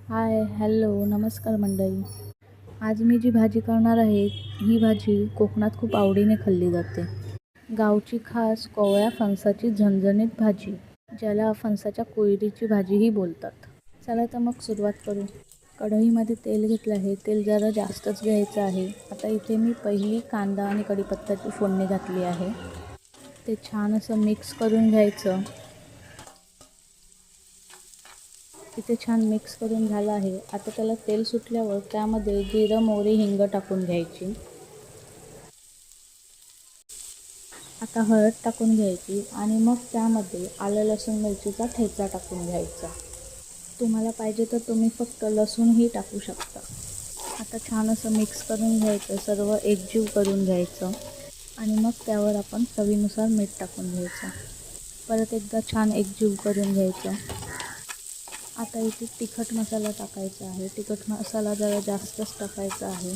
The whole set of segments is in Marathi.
हाय, हॅलो, नमस्कार मंडळी. आज मी जी भाजी करणार आहे, ही भाजी कोकणात खूप आवडीने खाल्ली जाते. गावची खास कोवळ्या फणसाची झणझणीत भाजी, ज्याला फणसाच्या कोयरीची भाजीही बोलतात. चला तर मग सुरुवात करू. कढईमध्ये तेल घेतलं आहे. तेल जरा जास्तच घ्यायचं आहे. आता इथे मी पहिली कांदा आणि कढीपत्त्याची फोडणी घातली आहे. ते छान असं मिक्स करून घ्यायचं. इथे छान मिक्स करून झालं आहे. आता त्याला तेल सुटल्यावर त्यामध्ये जिरं, मोहरी, हिंग टाकून घ्यायची. आता हळद टाकून घ्यायची आणि मग त्यामध्ये आलं, लसूण, मिरचीचा ठेचा टाकून घ्यायचा. तुम्हाला पाहिजे तर तुम्ही फक्त लसूणही टाकू शकता. आता छान असं मिक्स करून घ्यायचं, सर्व एकजीव करून घ्यायचं आणि मग त्यावर आपण चवीनुसार मीठ टाकून घ्यायचं. परत एकदा छान एकजीव करून घ्यायचं. आता इथे तिखट मसाला टाकायचा आहे. तिखट मसाला जरा जास्तच टाकायचा आहे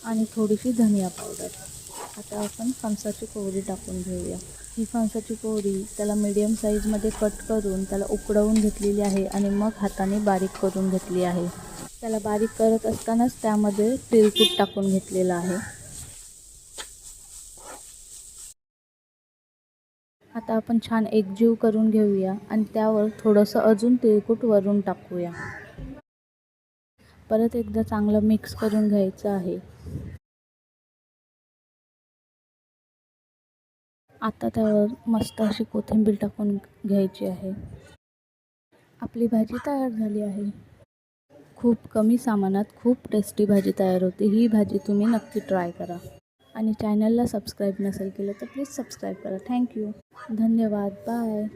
आणि थोडीशी धनिया पावडर. आता आपण फणसाची कोवरी टाकून घेऊया. ही फणसाची कोवरी त्याला मीडियम साईजमध्ये कट करून त्याला उकडवून घेतलेली आहे आणि मग हाताने बारीक करून घेतली आहे. त्याला बारीक करत असतानाच त्यामध्ये तिळकूट टाकून घेतलेलं आहे. आता आपण छान एकजीव करून घेऊया आणि त्यावर थोडंसं अजून तिळकूट वरून टाकूया. परत एकदा चांगलं मिक्स करून घ्यायचं आहे. आता त्यावर मस्त अशी कोथिंबीर टाकून घ्यायची आहे. आपली भाजी तयार झाली आहे. खूप कमी सामानात खूप टेस्टी भाजी तयार होते. ही भाजी तुम्ही नक्की ट्राय करा आणि चॅनलला सबस्क्राईब नसेल केलं तर प्लीज सबस्क्राईब करा. थँक्यू. धन्यवाद. बाय.